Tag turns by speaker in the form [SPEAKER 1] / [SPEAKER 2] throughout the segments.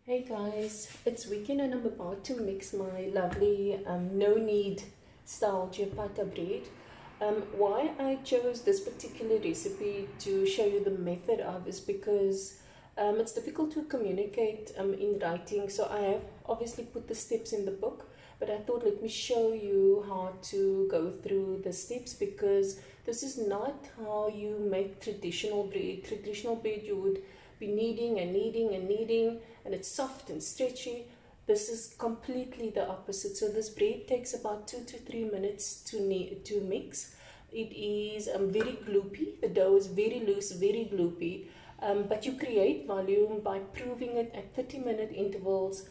[SPEAKER 1] Hey guys, it's weekend and I'm about to mix my lovely no knead style ciabatta bread. Why I chose this particular recipe to show you the method of is because it's difficult to communicate in writing, so I have obviously put the steps in the book, but I thought let me show you how to go through the steps, because this is not how you make traditional bread. Traditional bread you would be kneading and kneading and kneading, and it's soft and stretchy. This is completely the opposite. So this bread takes about 2 to 3 minutes to mix. It is very gloopy. The dough is very loose, very gloopy, but you create volume by proving it at 30-minute intervals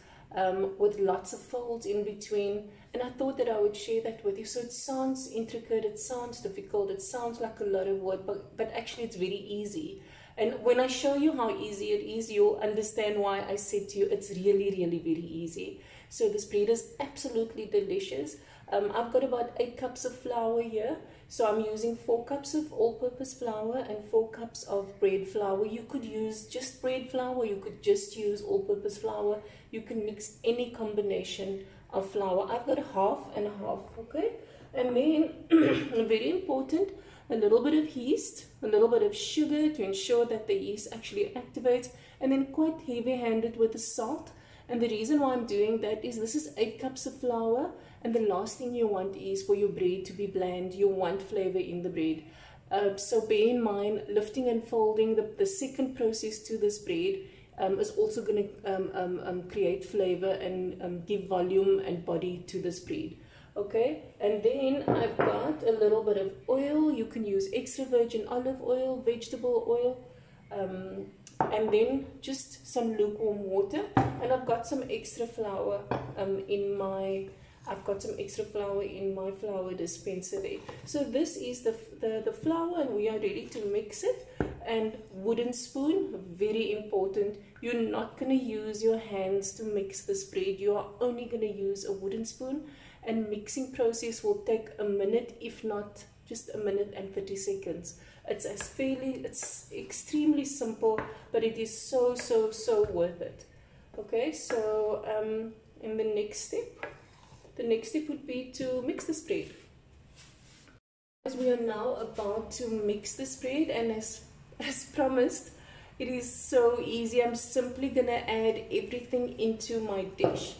[SPEAKER 1] with lots of folds in between. And I thought that I would share that with you. So it sounds intricate, it sounds difficult, it sounds like a lot of work, but actually it's very easy. And when I show you how easy it is, you'll understand why I said to you it's really, really very easy. So this bread is absolutely delicious. I've got about 8 cups of flour here. So I'm using 4 cups of all-purpose flour and 4 cups of bread flour. You could use just bread flour, you could just use all-purpose flour. You can mix any combination of flour. I've got half and half, okay? And then, very important, a little bit of yeast, a little bit of sugar to ensure that the yeast actually activates, and then quite heavy-handed with the salt. And the reason why I'm doing that is this is 8 cups of flour, and the last thing you want is for your bread to be bland. You want flavor in the bread. So bear in mind, lifting and folding, the second process to this bread is also going to create flavor and give volume and body to this bread. Okay, and then I've got a little bit of oil. You can use extra virgin olive oil, vegetable oil, and then just some lukewarm water. And I've got some extra flour in my flour dispenser there. So this is the flour, and we are ready to mix it. And wooden spoon, very important. You're not going to use your hands to mix this bread. You are only going to use a wooden spoon. And mixing process will take a minute, if not just a minute and 30 seconds. It's extremely simple, but it is so worth it. Okay, so in the next step would be to mix this bread. As we are now about to mix this bread, and as promised, it is so easy. I'm simply going to add everything into my dish.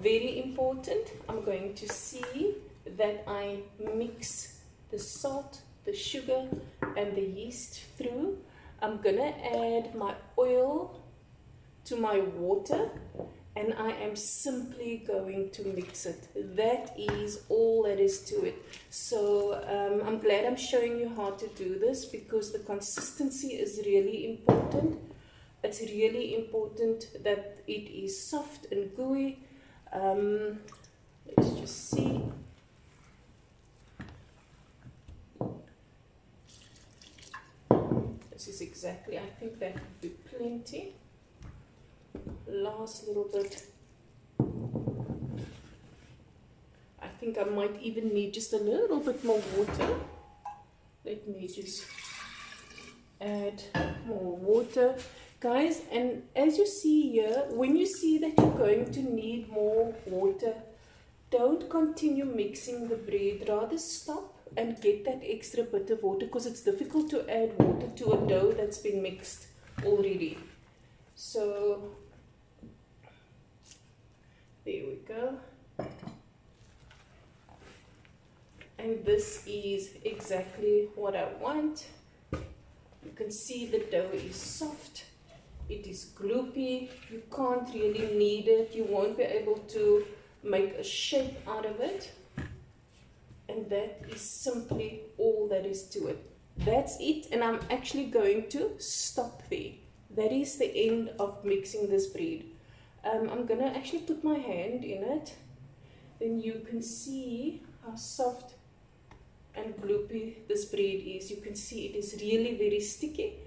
[SPEAKER 1] Very important, I'm going to see that I mix the salt, the sugar, and the yeast through. I'm going to add my oil to my water, and I am simply going to mix it. That is all that is to it. So I'm glad I'm showing you how to do this, because the consistency is really important. It's really important that it is soft and gooey. Let's just see. This is exactly, I think that would be plenty. Last little bit. I think I might even need just a little bit more water. Let me just add more water, guys. And as you see here, when you see that you're going to need more water, don't continue mixing the bread. Rather stop and get that extra bit of water, because it's difficult to add water to a dough that's been mixed already. So there we go. And this is exactly what I want. You can see the dough is soft. It is gloopy. You can't really knead it. You won't be able to make a shape out of it. And that is simply all that is to it. That's it. And I'm actually going to stop there. That is the end of mixing this bread. I'm going to actually put my hand in it. Then you can see how soft and gloopy this bread is. You can see it is really very sticky.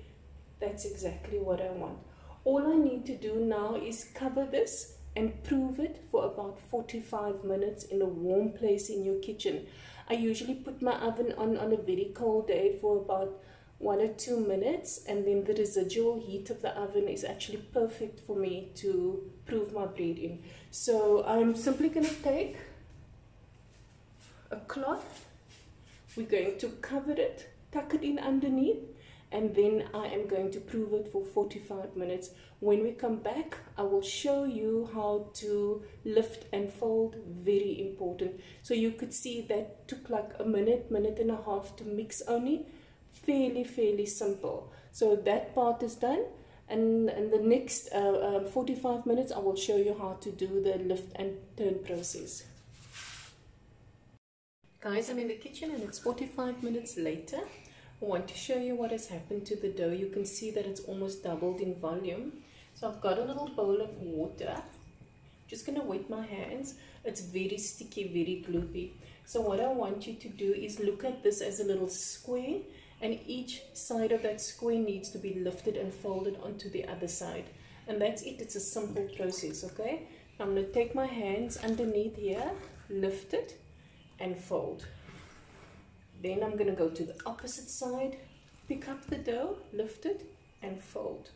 [SPEAKER 1] That's exactly what I want. All I need to do now is cover this and prove it for about 45 minutes in a warm place in your kitchen. I usually put my oven on a very cold day for about 1 or 2 minutes, and then the residual heat of the oven is actually perfect for me to prove my bread in. So I'm simply going to take a cloth, we're going to cover it, tuck it in underneath, and then I am going to prove it for 45 minutes. When we come back, I will show you how to lift and fold, very important. So you could see that took like a minute, minute and a half to mix only. Fairly simple. So that part is done, and the next 45 minutes I will show you how to do the lift and turn process. Guys, I'm in the kitchen and it's 45 minutes later. I want to show you what has happened to the dough. You can see that it's almost doubled in volume. So I've got a little bowl of water. Just going to wet my hands. It's very sticky, very gloopy. So what I want you to do is look at this as a little square, and each side of that square needs to be lifted and folded onto the other side. And that's it. It's a simple process, okay? I'm going to take my hands underneath here, lift it and fold. Then I'm going to go to the opposite side, pick up the dough, lift it and fold.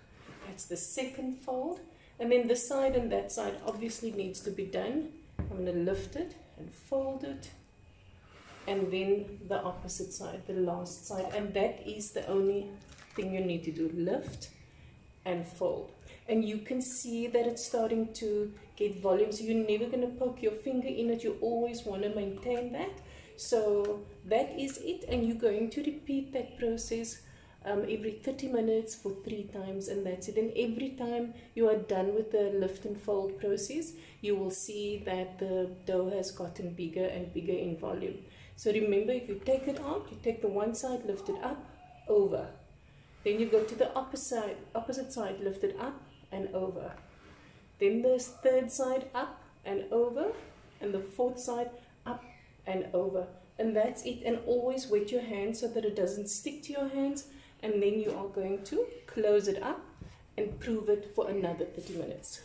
[SPEAKER 1] That's the second fold. And then this side and that side obviously needs to be done. I'm going to lift it and fold it. And then the opposite side, the last side. And that is the only thing you need to do, lift and fold. And you can see that it's starting to get volume. So you're never going to poke your finger in it. You always want to maintain that. So that is it. And you're going to repeat that process every 30 minutes for 3 times, and that's it. And every time you are done with the lift and fold process, you will see that the dough has gotten bigger and bigger in volume. So remember, if you take it out, you take the one side, lift it up, over. Then you go to the opposite side, lift it up and over. Then the third side up and over, and the fourth side up and over. And that's it. And always wet your hands so that it doesn't stick to your hands. And then you are going to close it up and prove it for another 30 minutes.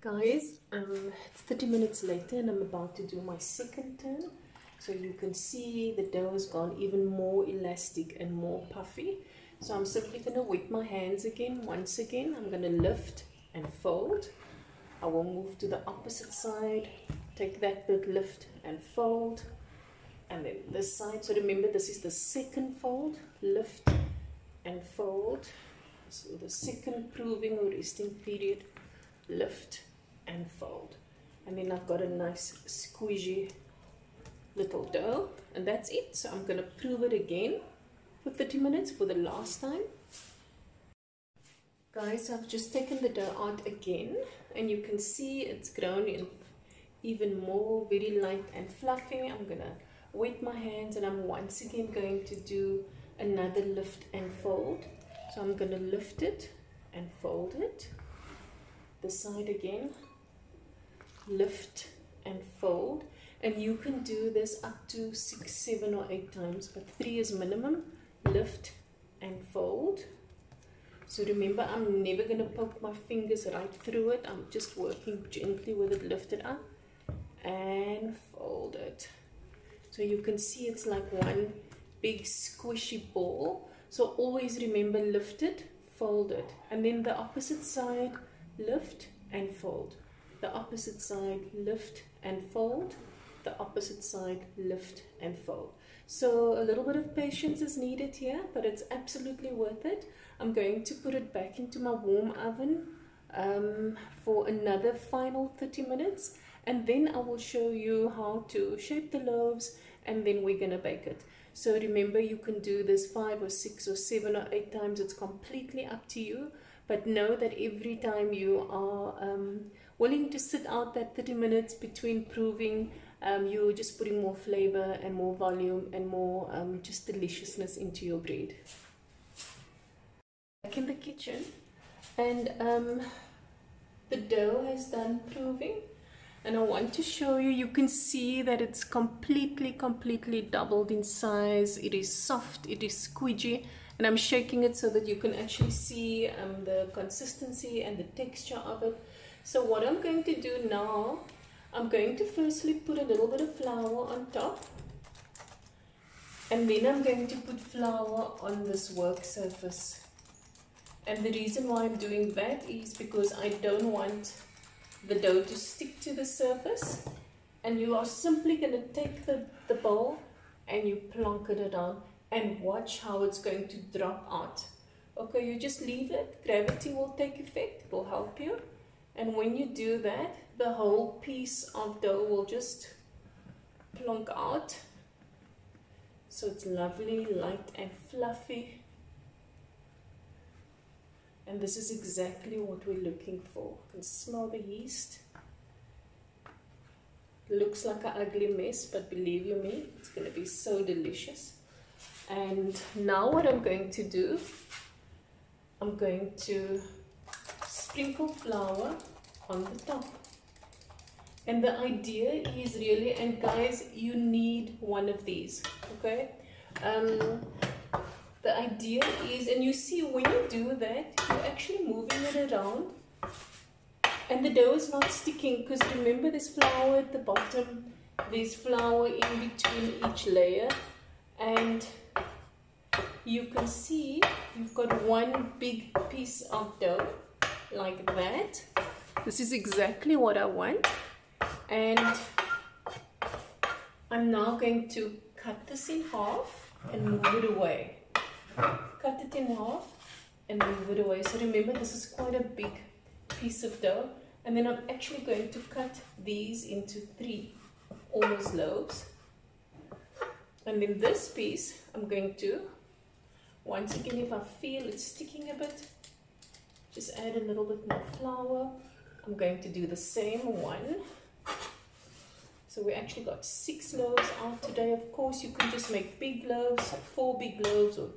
[SPEAKER 1] Guys, it's 30 minutes later and I'm about to do my second turn. So you can see the dough has gone even more elastic and more puffy. So I'm simply going to wet my hands again. Once again, I'm going to lift and fold. I will move to the opposite side, take that bit, lift and fold. And then this side. So remember, this is the second fold, lift and fold. So the second proving or resting period, lift and fold. And then I've got a nice squishy little dough, and that's it. So I'm going to prove it again for 30 minutes for the last time. Guys, I've just taken the dough out again, and you can see it's grown in even more, very light and fluffy. I'm going to wet my hands, and I'm once again going to do another lift and fold. So I'm going to lift it and fold it. This side again, lift and fold. And you can do this up to 6, 7 or 8 times, but 3 is minimum. Lift and fold. So remember, I'm never going to poke my fingers right through it. I'm just working gently with it. Lift it up and fold it. So you can see it's like one big squishy ball. So always remember, lift it, fold it. And then the opposite side, lift and fold. The opposite side, lift and fold. The opposite side, lift and fold. So a little bit of patience is needed here, but it's absolutely worth it. I'm going to put it back into my warm oven for another final 30 minutes, and then I will show you how to shape the loaves, and then we're going to bake it. So remember, you can do this 5 or 6 or 7 or 8 times. It's completely up to you, but know that every time you are willing to sit out that 30 minutes between proving, you're just putting more flavor and more volume and more just deliciousness into your bread. Back in the kitchen, and the dough has done proving, and I want to show you. You can see that it's completely doubled in size. It is soft, it is squidgy, and I'm shaking it so that you can actually see the consistency and the texture of it. So what I'm going to do now, I'm going to firstly put a little bit of flour on top, And then I'm going to put flour on this work surface. And the reason why I'm doing that is because I don't want the dough to stick to the surface. And you are simply going to take the bowl and you plonk it down and watch how it's going to drop out. Okay, you just leave it, gravity will take effect, it will help you. And when you do that, the whole piece of dough will just plonk out. So it's lovely, light and fluffy. And this is exactly what we're looking for. You can smell the yeast. Looks like an ugly mess, but believe you me, it's going to be so delicious. And now what I'm going to do, I'm going to sprinkle flour on the top. And the idea is really, and guys, you need one of these, okay? The idea is, and you see when you do that, you're actually moving it around. And the dough is not sticking, because remember there's flour at the bottom, there's flour in between each layer, and you can see you've got one big piece of dough like that. This is exactly what I want, and I'm now going to cut this in half and move it away. Cut it in half and move it away. So remember, this is quite a big piece of dough, and then I'm actually going to cut these into 3 almost loaves, and then this piece I'm going to, once again, if I feel it's sticking a bit, just add a little bit more flour. I'm going to do the same one. So we actually got 6 loaves out today. Of course, you can just make big loaves, 4 big loaves, or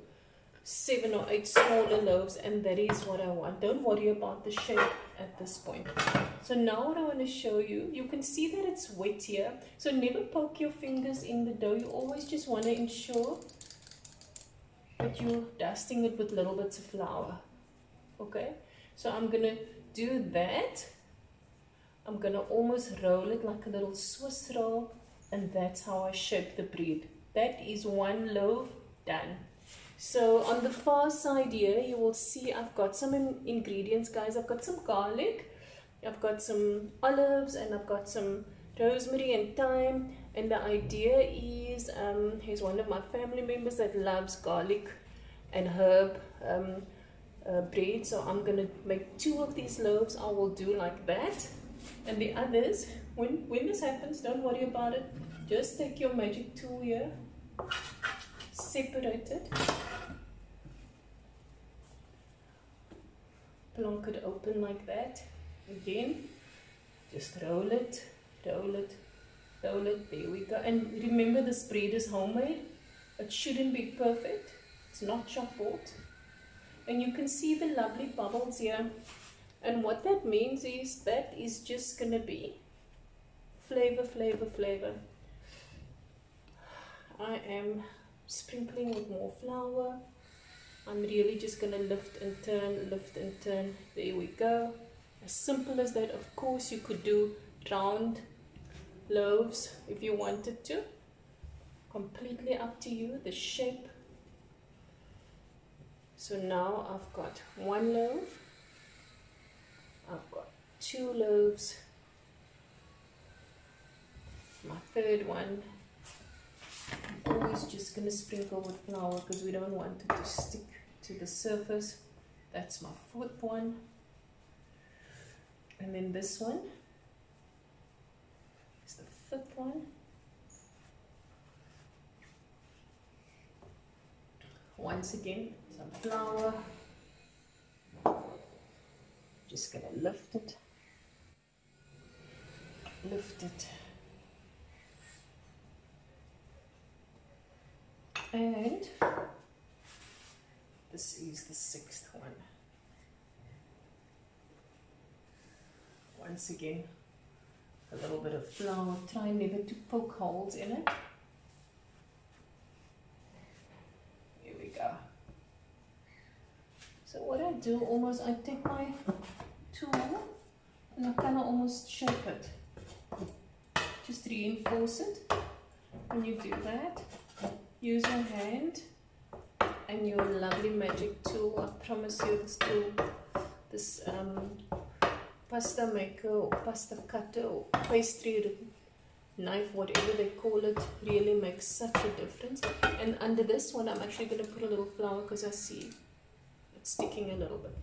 [SPEAKER 1] 7 or 8 smaller loaves, and that is what I want. Don't worry about the shape at this point. So now what I want to show you, you can see that it's wet here. So never poke your fingers in the dough. You always just want to ensure that you're dusting it with little bits of flour. Okay, so I'm going to do that. I'm going to almost roll it like a little Swiss roll, and that's how I shape the bread. That is 1 loaf done. So on the far side here, you will see I've got some ingredients, guys. I've got some garlic, I've got some olives, and I've got some rosemary and thyme. And the idea is, here's one of my family members that loves garlic and herb bread. So I'm going to make 2 of these loaves. I will do like that. And the others, when this happens, don't worry about it. Just take your magic tool here, separate it, plonk it open like that. Again, just roll it, roll it, roll it. There we go. And remember, this bread is homemade. It shouldn't be perfect. It's not shop bought. And you can see the lovely bubbles here. And what that means is that is just going to be flavor, flavor, flavor. I am sprinkling with more flour. I'm really just going to lift and turn, lift and turn. There we go. As simple as that. Of course, you could do round loaves if you wanted to. Completely up to you, the shape. So now I've got 1 loaf. I've got 2 loaves, my 3rd one. I'm always just going to sprinkle with flour because we don't want it to stick to the surface. That's my 4th one. And then this one is the 5th one. Once again, some flour. Just going to lift it, and this is the 6th one. Once again, a little bit of flour. Try never to poke holes in it. Here we go. So what I do, almost, I take my tool and I kind of almost shape it. Just reinforce it. When you do that, use your hand and your lovely magic tool. I promise you this tool, this pasta maker or pasta cutter or pastry knife, whatever they call it, really makes such a difference. And under this one I'm actually going to put a little flour because I see it's sticking a little bit.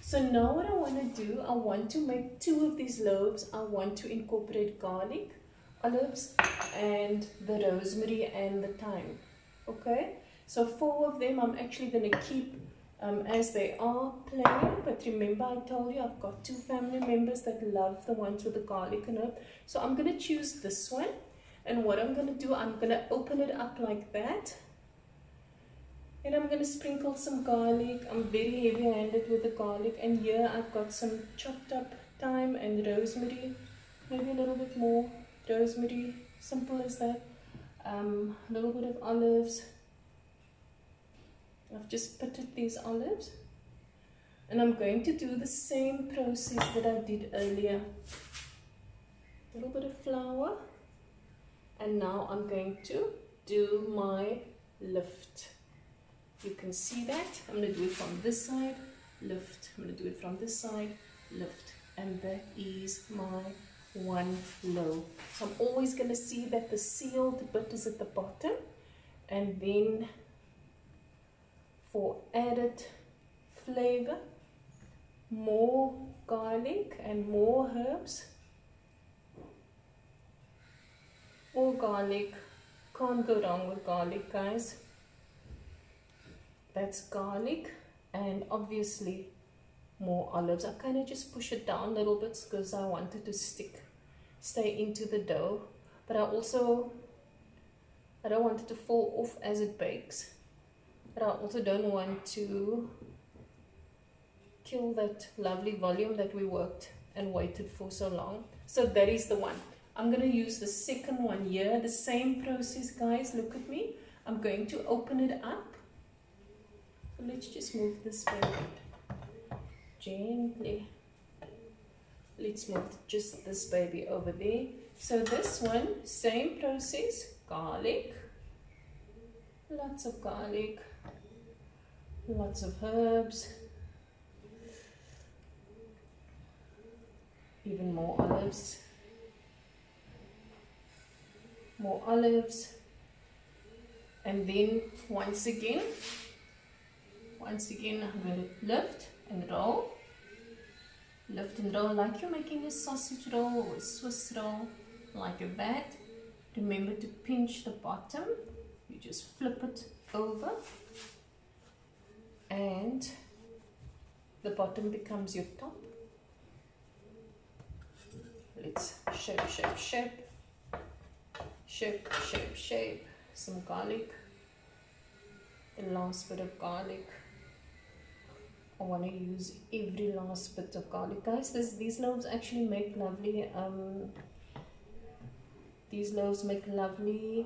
[SPEAKER 1] So now what I want to do, I want to make 2 of these loaves. I want to incorporate garlic, olives, and the rosemary and the thyme. Okay, so 4 of them I'm actually going to keep as they are plain. But remember, I told you I've got 2 family members that love the ones with the garlic and herb. So I'm going to choose this one. And what I'm going to do, I'm going to open it up like that. And I'm going to sprinkle some garlic. I'm very heavy-handed with the garlic. And here I've got some chopped up thyme and rosemary. Maybe a little bit more rosemary. Simple as that. A little bit of olives. I've just pitted these olives. And I'm going to do the same process that I did earlier. A little bit of flour. And now I'm going to do my lift. You can see that. I'm going to do it from this side, lift. I'm going to do it from this side, lift. And that is my 1 loaf. So I'm always going to see that the sealed bit is at the bottom. And then for added flavor, more garlic and more herbs. Or garlic. Can't go wrong with garlic, guys. That's garlic, and obviously more olives. I kind of just push it down a little bit because I want it to stay into the dough, but I don't want it to fall off as it bakes, but I also don't want to kill that lovely volume that we worked and waited for so long. So that is the one. I'm going to use the second one here. The same process, guys. Look at me. I'm going to open it up. Let's just move this very gently. Let's move just this baby over there. So this one, same process. Garlic. Lots of garlic. Lots of herbs. Even more olives. More olives. And then once again I'm going to lift and roll. Lift and roll like you're making a sausage roll or a Swiss roll, like that. Remember to pinch the bottom. You just flip it over and the bottom becomes your top. Let's shape, shape, shape. Shape, shape, shape. Some garlic. The last bit of garlic. I want to use every last bit of garlic, guys. These loaves actually make lovely. These loaves make lovely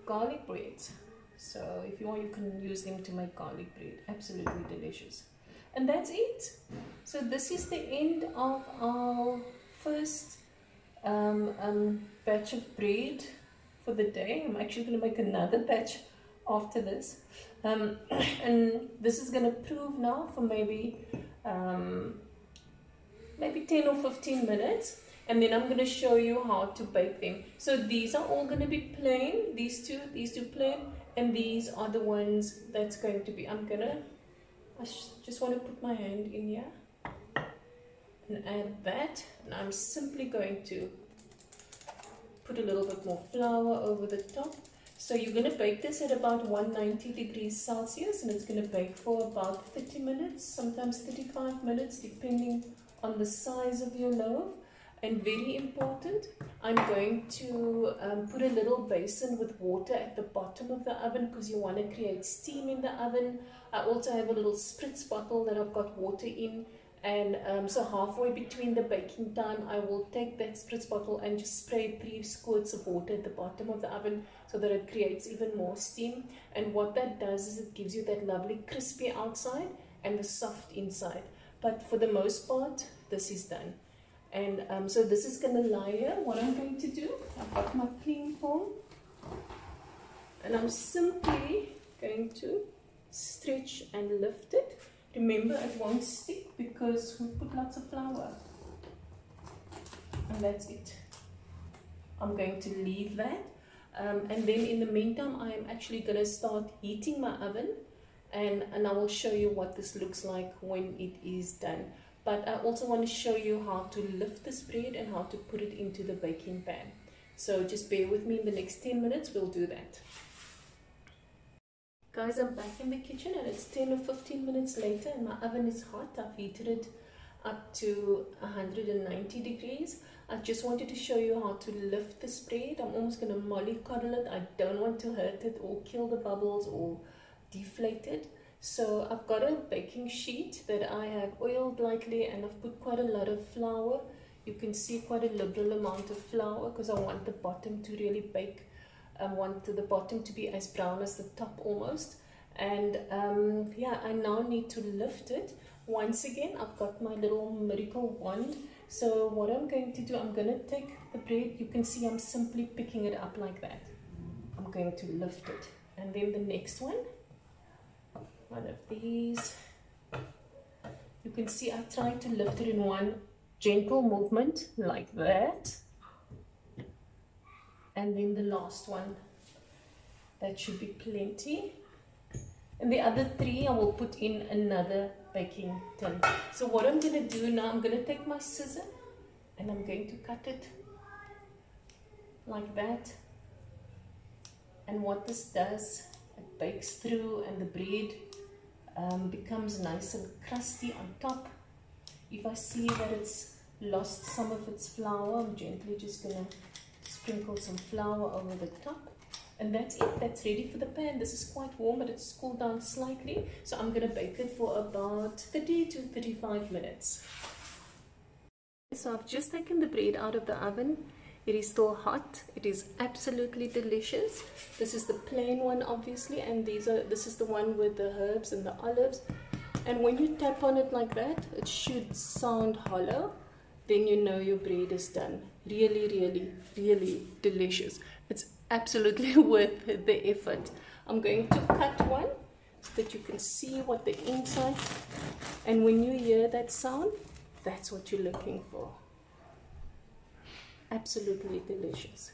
[SPEAKER 1] garlic breads. So if you want, you can use them to make garlic bread. Absolutely delicious. And that's it. So this is the end of our first batch of bread for the day. I'm actually going to make another batch after this. And this is going to prove now for maybe 10 or 15 minutes, and then I'm going to show you how to bake them. So these are all going to be plain, these two plain, and these are the ones that's going to be, I just want to put my hand in here and add that, and I'm simply going to put a little bit more flour over the top. So you're going to bake this at about 190 degrees Celsius, and it's going to bake for about 30 minutes, sometimes 35 minutes, depending on the size of your loaf. And very important, I'm going to put a little basin with water at the bottom of the oven because you want to create steam in the oven. I also have a little spritz bottle that I've got water in. And so halfway between the baking time, I will take that spritz bottle and just spray 3 squirts of water at the bottom of the oven so that it creates even more steam. And what that does is it gives you that lovely crispy outside and the soft inside. But for the most part, this is done. And so this is going to lie here. What I'm going to do, I've got my cling foam. And I'm simply going to stretch and lift it. Remember, it won't stick because we put lots of flour. And that's it. I'm going to leave that. And then in the meantime, I am actually going to start heating my oven. And I will show you what this looks like when it is done. But I also want to show you how to lift this bread and how to put it into the baking pan. So just bear with me. In the next 10 minutes, we'll do that. Guys, I'm back in the kitchen and it's 10 or 15 minutes later and my oven is hot. I've heated it up to 190 degrees. I just wanted to show you how to lift this bread. I'm almost going to mollycoddle it. I don't want to hurt it or kill the bubbles or deflate it. So I've got a baking sheet that I have oiled lightly and I've put quite a lot of flour. You can see quite a liberal amount of flour because I want the bottom to really bake. I want the bottom to be as brown as the top almost. And yeah, I now need to lift it. Once again, I've got my little miracle wand. So what I'm going to do, I'm going to take the bread. You can see I'm simply picking it up like that. I'm going to lift it. And then the next one of these. You can see I tried to lift it in one gentle movement like that. And then the last one, that should be plenty. And the other three I will put in another baking tin. So what I'm going to do now, I'm going to take my scissor and I'm going to cut it like that. And what this does, it bakes through and the bread becomes nice and crusty on top. If I see that it's lost some of its flour, I'm gently just going to sprinkle some flour over the top. And that's it. That's ready for the pan. This is quite warm, but it's cooled down slightly. So I'm going to bake it for about 30 to 35 minutes. So I've just taken the bread out of the oven. It is still hot. It is absolutely delicious. This is the plain one, obviously, and this is the one with the herbs and the olives. And when you tap on it like that, it should sound hollow. Then you know your bread is done. Really, really, really delicious. It's absolutely worth the effort. I'm going to cut one so that you can see what the inside. And when you hear that sound, that's what you're looking for. Absolutely delicious.